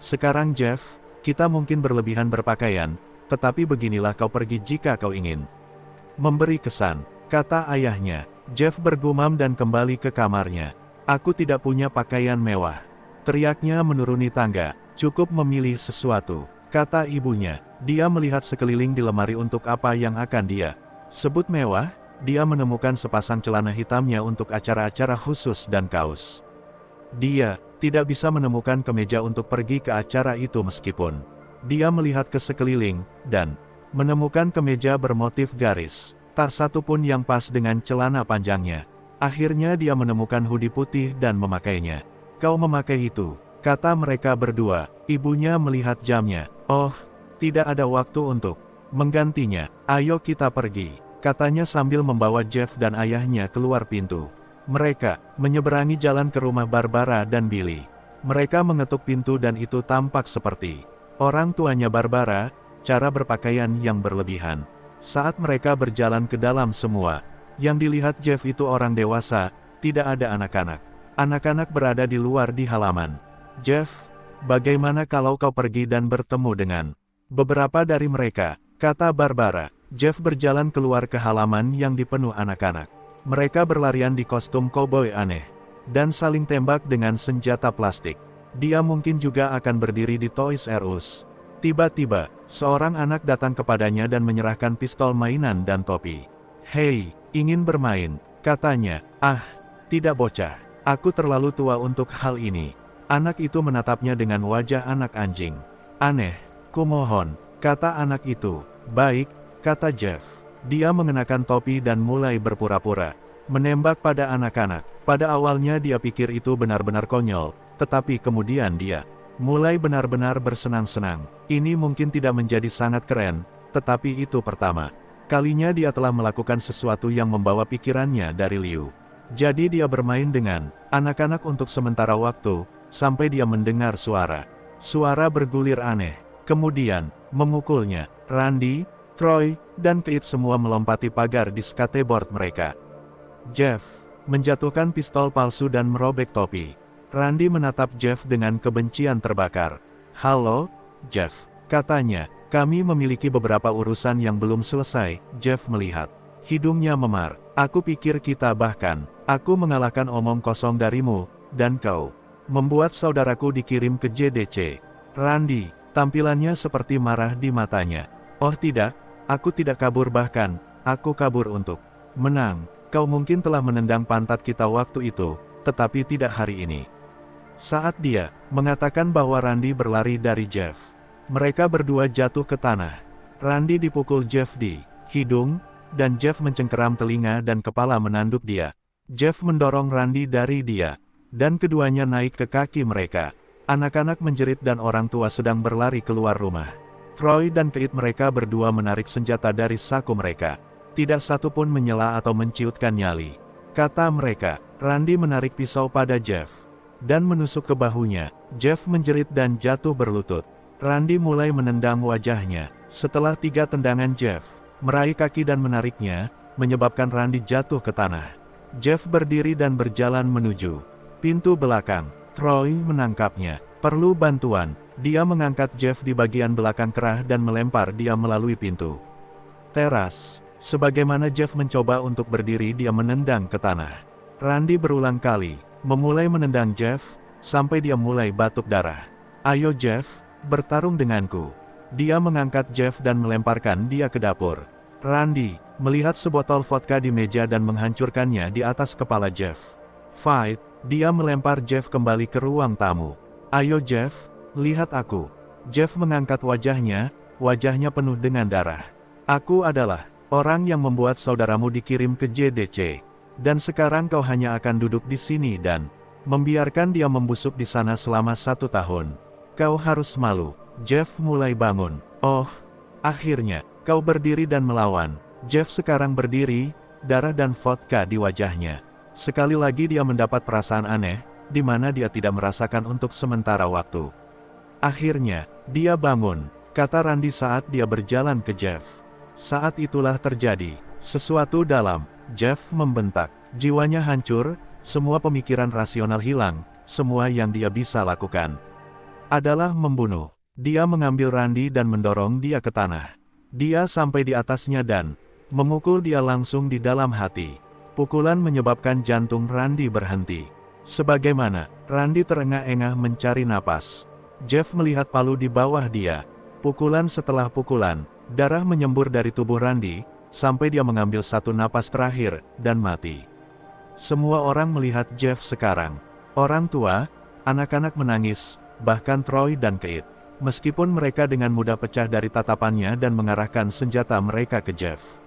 Sekarang Jeff, kita mungkin berlebihan berpakaian, tetapi beginilah kau pergi jika kau ingin. Memberi kesan, kata ayahnya. Jeff bergumam dan kembali ke kamarnya. Aku tidak punya pakaian mewah. Teriaknya menuruni tangga. Cukup memilih sesuatu, kata ibunya. Dia melihat sekeliling di lemari untuk apa yang akan dia sebut mewah. Dia menemukan sepasang celana hitamnya untuk acara-acara khusus dan kaos. Dia tidak bisa menemukan kemeja untuk pergi ke acara itu meskipun dia melihat ke sekeliling, dan menemukan kemeja bermotif garis. Tak satu pun yang pas dengan celana panjangnya. Akhirnya dia menemukan hoodie putih dan memakainya. Kau memakai itu, kata mereka berdua. Ibunya melihat jamnya. Oh, tidak ada waktu untuk menggantinya. Ayo kita pergi, katanya sambil membawa Jeff dan ayahnya keluar pintu. Mereka menyeberangi jalan ke rumah Barbara dan Billy. Mereka mengetuk pintu dan itu tampak seperti orang tuanya Barbara, cara berpakaian yang berlebihan. Saat mereka berjalan ke dalam semua, yang dilihat Jeff itu orang dewasa, tidak ada anak-anak. Anak-anak berada di luar di halaman. Jeff, bagaimana kalau kau pergi dan bertemu dengan beberapa dari mereka, kata Barbara. Jeff berjalan keluar ke halaman yang dipenuhi anak-anak. Mereka berlarian di kostum koboi aneh, dan saling tembak dengan senjata plastik. Dia mungkin juga akan berdiri di Toys R Us. Tiba-tiba, seorang anak datang kepadanya dan menyerahkan pistol mainan dan topi. Hei, ingin bermain, katanya. Ah, tidak bocah, aku terlalu tua untuk hal ini. Anak itu menatapnya dengan wajah anak anjing. Aneh, kumohon, kata anak itu. Baik, kata Jeff. Dia mengenakan topi dan mulai berpura-pura menembak pada anak-anak. Pada awalnya dia pikir itu benar-benar konyol, tetapi kemudian dia mulai benar-benar bersenang-senang. Ini mungkin tidak menjadi sangat keren, tetapi itu pertama kalinya dia telah melakukan sesuatu yang membawa pikirannya dari Liu. Jadi dia bermain dengan anak-anak untuk sementara waktu, sampai dia mendengar suara bergulir aneh, kemudian memukulnya. Randy, Troy, dan Keith semua melompati pagar di skateboard mereka. Jeff menjatuhkan pistol palsu dan merobek topi. Randy menatap Jeff dengan kebencian terbakar. Halo, Jeff, katanya, kami memiliki beberapa urusan yang belum selesai. Jeff melihat hidungnya memar. Aku pikir aku mengalahkan omong kosong darimu, dan kau membuat saudaraku dikirim ke JDC. Randy, tampilannya seperti marah di matanya. Oh tidak, aku tidak kabur, bahkan aku kabur untuk menang. Kau mungkin telah menendang pantat kita waktu itu, tetapi tidak hari ini. Saat dia mengatakan bahwa Randy berlari dari Jeff, mereka berdua jatuh ke tanah. Randy dipukul Jeff di hidung, dan Jeff mencengkeram telinga dan kepala menanduk dia. Jeff mendorong Randy dari dia, dan keduanya naik ke kaki mereka. Anak-anak menjerit dan orang tua sedang berlari keluar rumah. Troy dan Keith mereka berdua menarik senjata dari saku mereka. Tidak satu pun menyela atau menciutkan nyali. Kata mereka. Randy menarik pisau pada Jeff dan menusuk ke bahunya. Jeff menjerit dan jatuh berlutut. Randy mulai menendang wajahnya. Setelah 3 tendangan Jeff meraih kaki dan menariknya, menyebabkan Randy jatuh ke tanah. Jeff berdiri dan berjalan menuju pintu belakang. Troy menangkapnya. Perlu bantuan. Dia mengangkat Jeff di bagian belakang kerah dan melempar dia melalui pintu teras. Sebagaimana Jeff mencoba untuk berdiri, dia menendang ke tanah. Randy berulang kali memulai menendang Jeff, sampai dia mulai batuk darah. Ayo Jeff, bertarung denganku. Dia mengangkat Jeff dan melemparkan dia ke dapur. Randy melihat sebotol vodka di meja dan menghancurkannya di atas kepala Jeff. Fight, dia melempar Jeff kembali ke ruang tamu. Ayo Jeff, lihat aku. Jeff mengangkat wajahnya penuh dengan darah. Aku adalah orang yang membuat saudaramu dikirim ke JDC. Dan sekarang kau hanya akan duduk di sini dan membiarkan dia membusuk di sana selama 1 tahun. Kau harus malu. Jeff mulai bangun. Oh, akhirnya, kau berdiri dan melawan. Jeff sekarang berdiri, darah dan vodka di wajahnya. Sekali lagi dia mendapat perasaan aneh, di mana dia tidak merasakan untuk sementara waktu. Akhirnya, dia bangun, kata Randy saat dia berjalan ke Jeff. Saat itulah terjadi sesuatu dalam Jeff membentak. Jiwanya hancur, semua pemikiran rasional hilang, semua yang dia bisa lakukan adalah membunuh. Dia mengambil Randy dan mendorong dia ke tanah. Dia sampai di atasnya dan memukul dia langsung di dalam hati. Pukulan menyebabkan jantung Randy berhenti. Sebagaimana Randy terengah-engah mencari napas, Jeff melihat palu di bawah dia. Pukulan setelah pukulan, darah menyembur dari tubuh Randy, sampai dia mengambil satu napas terakhir, dan mati. Semua orang melihat Jeff sekarang. Orang tua, anak-anak menangis, bahkan Troy dan Kate. Meskipun mereka dengan mudah pecah dari tatapannya dan mengarahkan senjata mereka ke Jeff.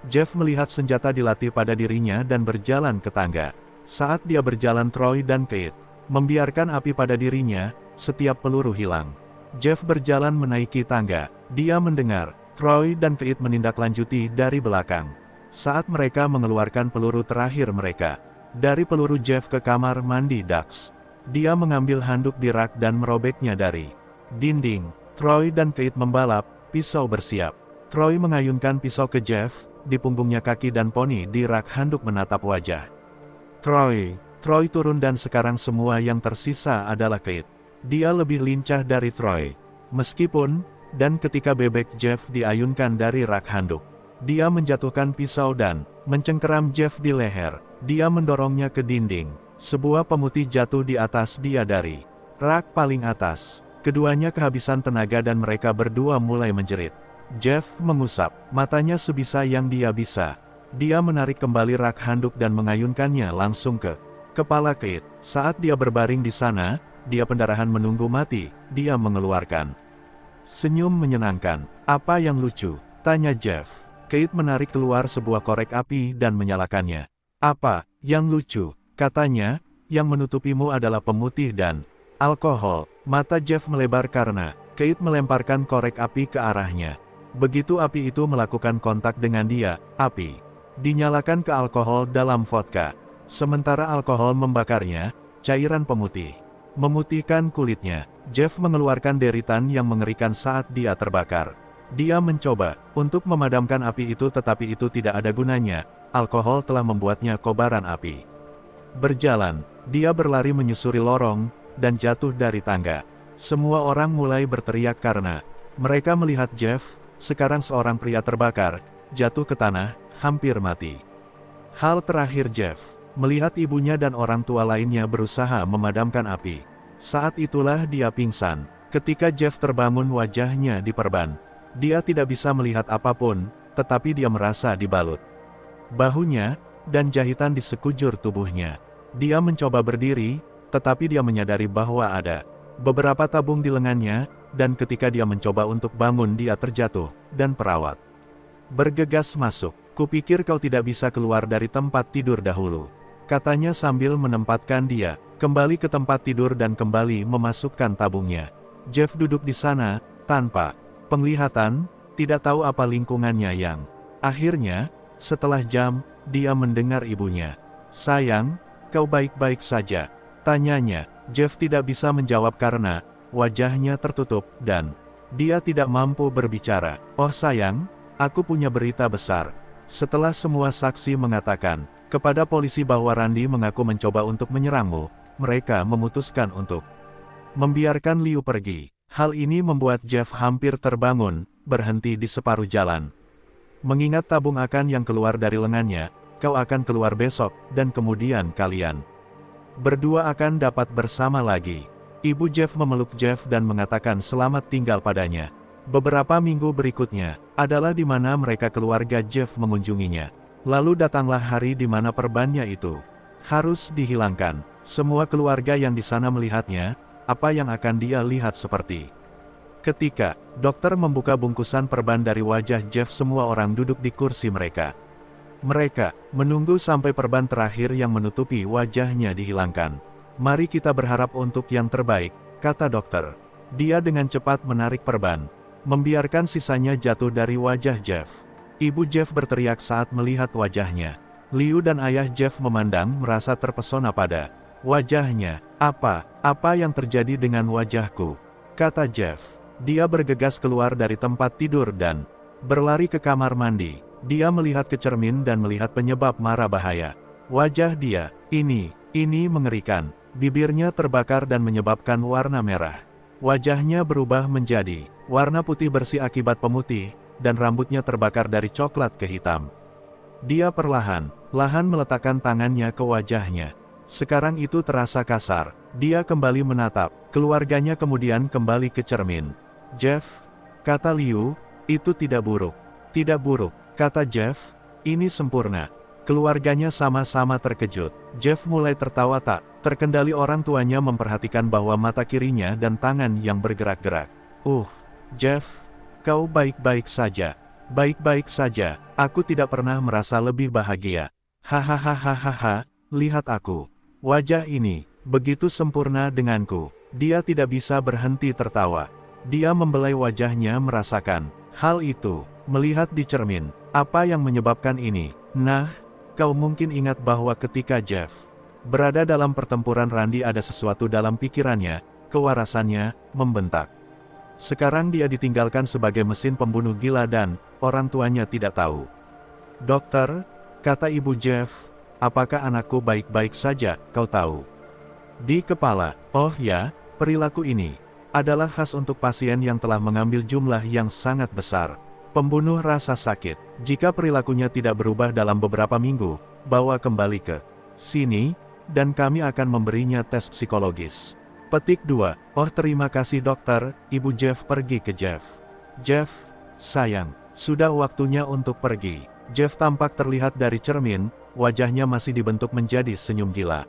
Jeff melihat senjata dilatih pada dirinya dan berjalan ke tangga. Saat dia berjalan, Troy dan Kate membiarkan api pada dirinya, setiap peluru hilang. Jeff berjalan menaiki tangga. Dia mendengar Troy dan Kate menindaklanjuti dari belakang. Saat mereka mengeluarkan peluru terakhir mereka dari peluru Jeff ke kamar mandi Dax. Dia mengambil handuk di rak dan merobeknya dari dinding. Troy dan Kate membalap, pisau bersiap. Troy mengayunkan pisau ke Jeff, di punggungnya kaki dan poni di rak handuk menatap wajah. Troy turun dan sekarang semua yang tersisa adalah Kate. Dia lebih lincah dari Troy. Meskipun, dan ketika bebek Jeff diayunkan dari rak handuk, dia menjatuhkan pisau dan mencengkeram Jeff di leher. Dia mendorongnya ke dinding. Sebuah pemutih jatuh di atas dia dari rak paling atas. Keduanya kehabisan tenaga dan mereka berdua mulai menjerit. Jeff mengusap matanya sebisa yang dia bisa. Dia menarik kembali rak handuk dan mengayunkannya langsung ke kepala Kate. Saat dia berbaring di sana, dia pendarahan menunggu mati. Dia mengeluarkan senyum menyenangkan. "Apa yang lucu?" tanya Jeff. Kate menarik keluar sebuah korek api dan menyalakannya. "Apa yang lucu?" katanya, "yang menutupimu adalah pemutih dan alkohol." Mata Jeff melebar karena Kate melemparkan korek api ke arahnya. Begitu api itu melakukan kontak dengan dia, api dinyalakan ke alkohol dalam vodka. Sementara alkohol membakarnya, cairan pemutih memutihkan kulitnya. Jeff mengeluarkan deritan yang mengerikan saat dia terbakar. Dia mencoba untuk memadamkan api itu tetapi itu tidak ada gunanya. Alkohol telah membuatnya kobaran api. Berjalan, dia berlari menyusuri lorong, dan jatuh dari tangga. Semua orang mulai berteriak karena mereka melihat Jeff, sekarang seorang pria terbakar, jatuh ke tanah, hampir mati. Hal terakhir Jeff melihat ibunya dan orang tua lainnya berusaha memadamkan api. Saat itulah dia pingsan. Ketika Jeff terbangun wajahnya diperban. Dia tidak bisa melihat apapun, tetapi dia merasa dibalut bahunya, dan jahitan di sekujur tubuhnya. Dia mencoba berdiri, tetapi dia menyadari bahwa ada beberapa tabung di lengannya, dan ketika dia mencoba untuk bangun dia terjatuh, dan perawat bergegas masuk. "Kupikir kau tidak bisa keluar dari tempat tidur dahulu," katanya sambil menempatkan dia kembali ke tempat tidur dan kembali memasukkan tabungnya. Jeff duduk di sana, tanpa penglihatan, tidak tahu apa lingkungannya yang. Akhirnya, setelah jam, dia mendengar ibunya. "Sayang, kau baik-baik saja?" tanyanya. Jeff tidak bisa menjawab karena wajahnya tertutup, dan dia tidak mampu berbicara. "Oh sayang, aku punya berita besar." Setelah semua saksi mengatakan kepada polisi bahwa Randy mengaku mencoba untuk menyerangmu, mereka memutuskan untuk membiarkan Liu pergi. Hal ini membuat Jeff hampir terbangun, berhenti di separuh jalan. "Mengingat tabung akan yang keluar dari lengannya, kau akan keluar besok, dan kemudian kalian berdua akan dapat bersama lagi." Ibu Jeff memeluk Jeff dan mengatakan selamat tinggal padanya. Beberapa minggu berikutnya, adalah di mana mereka keluarga Jeff mengunjunginya. Lalu datanglah hari di mana perbannya itu harus dihilangkan. Semua keluarga yang di sana melihatnya, apa yang akan dia lihat seperti. Ketika dokter membuka bungkusan perban dari wajah Jeff, semua orang duduk di kursi mereka. Mereka menunggu sampai perban terakhir yang menutupi wajahnya dihilangkan. "Mari kita berharap untuk yang terbaik," kata dokter. Dia dengan cepat menarik perban, membiarkan sisanya jatuh dari wajah Jeff. Ibu Jeff berteriak saat melihat wajahnya. Liu dan ayah Jeff memandang merasa terpesona pada wajahnya. Apa yang terjadi dengan wajahku?" kata Jeff. Dia bergegas keluar dari tempat tidur dan berlari ke kamar mandi. Dia melihat ke cermin dan melihat penyebab mara bahaya. Wajah dia, ini mengerikan. Bibirnya terbakar dan menyebabkan warna merah. Wajahnya berubah menjadi warna putih bersih akibat pemutih, dan rambutnya terbakar dari coklat ke hitam. Dia perlahan-lahan meletakkan tangannya ke wajahnya. Sekarang itu terasa kasar. Dia kembali menatap keluarganya kemudian kembali ke cermin. Jeff, kata Liu, itu tidak buruk. Tidak buruk, kata Jeff, ini sempurna. Keluarganya sama-sama terkejut. Jeff mulai tertawa tak terkendali, orang tuanya memperhatikan bahwa mata kirinya dan tangan yang bergerak-gerak. Jeff, kau baik-baik saja. Baik-baik saja, aku tidak pernah merasa lebih bahagia. Hahaha, lihat aku. Wajah ini, begitu sempurna denganku. Dia tidak bisa berhenti tertawa. Dia membelai wajahnya merasakan hal itu, melihat di cermin. Apa yang menyebabkan ini? Nah, kau mungkin ingat bahwa ketika Jeff berada dalam pertempuran Randy ada sesuatu dalam pikirannya, kewarasannya, membentak. Sekarang dia ditinggalkan sebagai mesin pembunuh gila dan orang tuanya tidak tahu. Dokter, kata ibu Jeff, apakah anakku baik-baik saja, kau tahu? Di kepala, oh ya, perilaku ini adalah khas untuk pasien yang telah mengambil jumlah yang sangat besar. Pembunuh rasa sakit. Jika perilakunya tidak berubah dalam beberapa minggu, bawa kembali ke sini, dan kami akan memberinya tes psikologis. Petik 2. Oh terima kasih dokter, ibu Jeff pergi ke Jeff. Jeff, sayang, sudah waktunya untuk pergi. Jeff tampak terlihat dari cermin, wajahnya masih dibentuk menjadi senyum gila.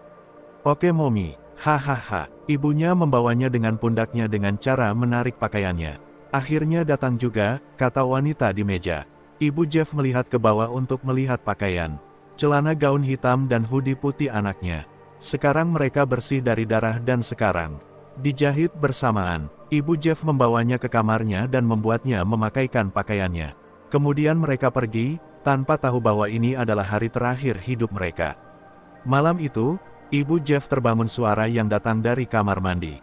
Oke Mommy, hahaha, ibunya membawanya dengan pundaknya dengan cara menarik pakaiannya. Akhirnya datang juga, kata wanita di meja. Ibu Jeff melihat ke bawah untuk melihat pakaian. Celana gaun hitam dan hoodie putih anaknya. Sekarang mereka bersih dari darah dan sekarang dijahit bersamaan. Ibu Jeff membawanya ke kamarnya dan membuatnya memakaikan pakaiannya. Kemudian mereka pergi, tanpa tahu bahwa ini adalah hari terakhir hidup mereka. Malam itu, ibu Jeff terbangun suara yang datang dari kamar mandi.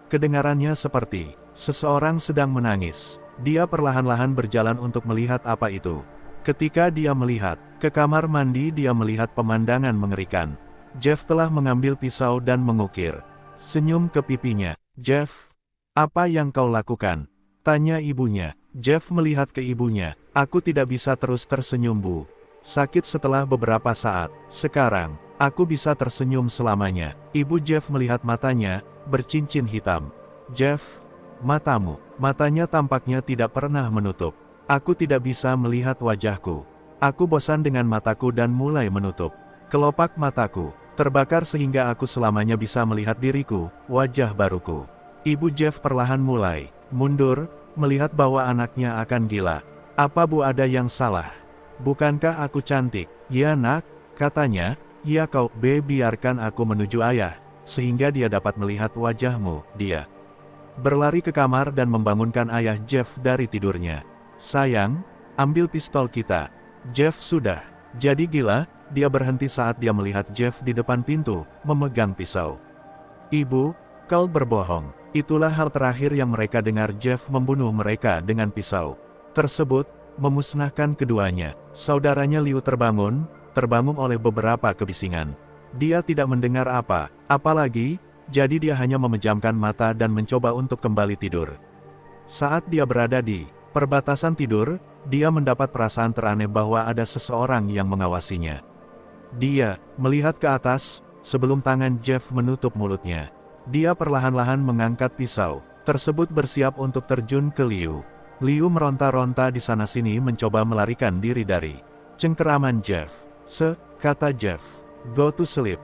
Kedengarannya seperti seseorang sedang menangis. Dia perlahan-lahan berjalan untuk melihat apa itu. Ketika dia melihat ke kamar mandi, dia melihat pemandangan mengerikan. Jeff telah mengambil pisau dan mengukir senyum ke pipinya. Jeff, apa yang kau lakukan? Tanya ibunya. Jeff melihat ke ibunya. Aku tidak bisa terus tersenyum Bu. Sakit setelah beberapa saat. Sekarang, aku bisa tersenyum selamanya. Ibu Jeff melihat matanya, bercincin hitam. Jeff, matanya tampaknya tidak pernah menutup. Aku tidak bisa melihat wajahku. Aku bosan dengan mataku dan mulai menutup. Kelopak mataku terbakar sehingga aku selamanya bisa melihat diriku, wajah baruku. Ibu Jeff perlahan mulai mundur, melihat bahwa anaknya akan gila. Apa Bu ada yang salah? Bukankah aku cantik? Ya nak, katanya. Ya kau, biarkan aku menuju ayah, sehingga dia dapat melihat wajahmu. Dia berlari ke kamar dan membangunkan ayah Jeff dari tidurnya. Sayang, ambil pistol kita. Jeff sudah jadi gila, dia berhenti saat dia melihat Jeff di depan pintu, memegang pisau. Ibu, kau berbohong. Itulah hal terakhir yang mereka dengar. Jeff membunuh mereka dengan pisau tersebut, memusnahkan keduanya. Saudaranya Liu terbangun oleh beberapa kebisingan. Dia tidak mendengar apalagi, jadi dia hanya memejamkan mata dan mencoba untuk kembali tidur. Saat dia berada di perbatasan tidur, dia mendapat perasaan teraneh bahwa ada seseorang yang mengawasinya. Dia melihat ke atas, sebelum tangan Jeff menutup mulutnya. Dia perlahan-lahan mengangkat pisau tersebut bersiap untuk terjun ke Liu. Liu meronta-ronta di sana-sini mencoba melarikan diri dari cengkeraman Jeff. Kata Jeff, go to sleep.